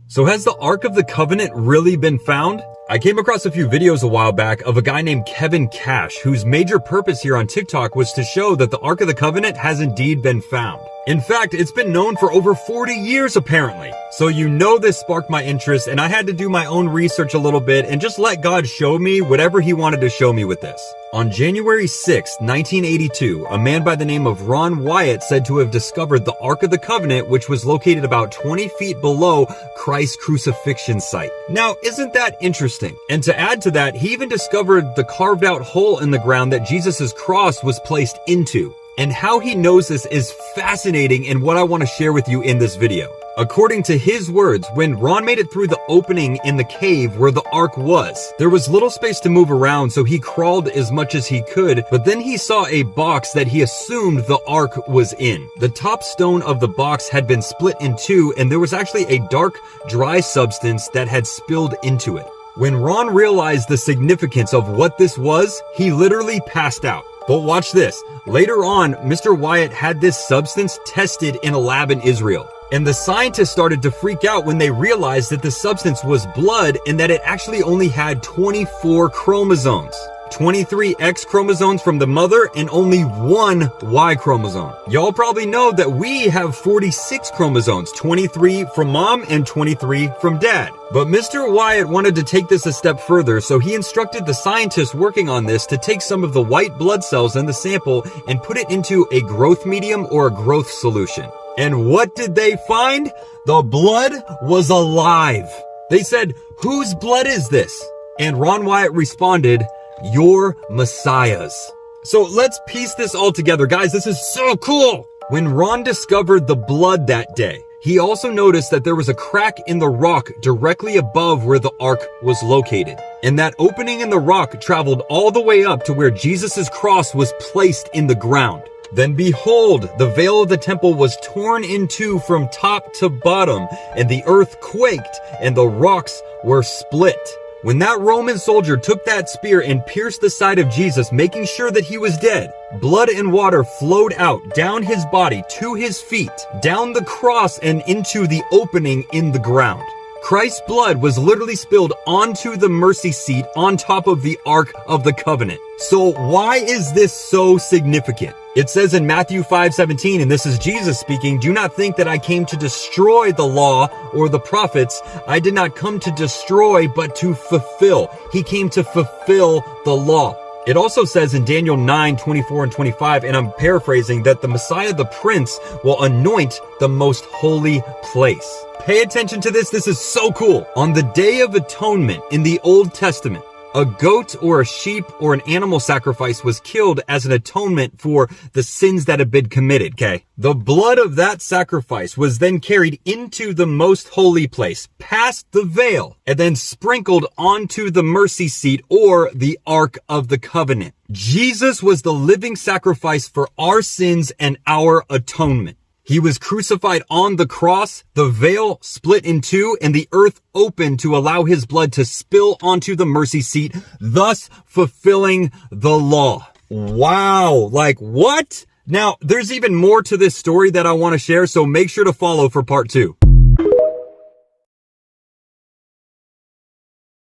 So has the Ark of the Covenant really been found? I came across a few videos a while back of a guy named Kevin Cash, whose major purpose here on TikTok was to show that the Ark of the Covenant has indeed been found. In fact, it's been known for over 40 years apparently. So you know this sparked my interest, and I had to do my own research a little bit and just let God show me whatever he wanted to show me with this. On January 6, 1982, a man by the name of Ron Wyatt said to have discovered the Ark of the Covenant, which was located about 20 feet below Christ's crucifixion site. Now, isn't that interesting? And to add to that, he even discovered the carved out hole in the ground that Jesus' cross was placed into. And how he knows this is fascinating and what I want to share with you in this video. According to his words, when Ron made it through the opening in the cave where the ark was, there was little space to move around, so he crawled as much as he could, but then he saw a box that he assumed the ark was in. The top stone of the box had been split in two, and there was actually a dark, dry substance that had spilled into it. When Ron realized the significance of what this was, he literally passed out. But watch this. Later on, Mr. Wyatt had this substance tested in a lab in Israel. And the scientists started to freak out when they realized that the substance was blood and that it actually only had 24 chromosomes. 23 X chromosomes from the mother and only one Y chromosome. Y'all probably know that we have 46 chromosomes, 23 from mom and 23 from dad. But Mr. Wyatt wanted to take this a step further, so he instructed the scientists working on this to take some of the white blood cells in the sample and put it into a growth medium or a growth solution. And what did they find? The blood was alive. They said, "Whose blood is this?" And Ron Wyatt responded, "Your Messiah's." So let's piece this all together. Guys, this is so cool. When Ron discovered the blood that day, he also noticed that there was a crack in the rock directly above where the ark was located. And that opening in the rock traveled all the way up to where Jesus' cross was placed in the ground. Then behold, the veil of the temple was torn in two from top to bottom, and the earth quaked, and the rocks were split. When that Roman soldier took that spear and pierced the side of Jesus, making sure that he was dead, blood and water flowed out down his body to his feet, down the cross and into the opening in the ground. Christ's blood was literally spilled onto the mercy seat on top of the Ark of the Covenant. So why is this so significant? It says in Matthew 5:17, and this is Jesus speaking, "Do not think that I came to destroy the law or the prophets. I did not come to destroy, but to fulfill." He came to fulfill the law. It also says in Daniel 9:24 and 25, and I'm paraphrasing, that the Messiah, the Prince, will anoint the most holy place. Pay attention to this. This is so cool. On the Day of Atonement in the Old Testament, a goat or a sheep or an animal sacrifice was killed as an atonement for the sins that had been committed, okay? The blood of that sacrifice was then carried into the most holy place, past the veil, and then sprinkled onto the mercy seat or the Ark of the Covenant. Jesus was the living sacrifice for our sins and our atonement. He was crucified on the cross, the veil split in two, and the earth opened to allow his blood to spill onto the mercy seat, thus fulfilling the law. Wow, like what? Now, there's even more to this story that I want to share, so make sure to follow for part 2.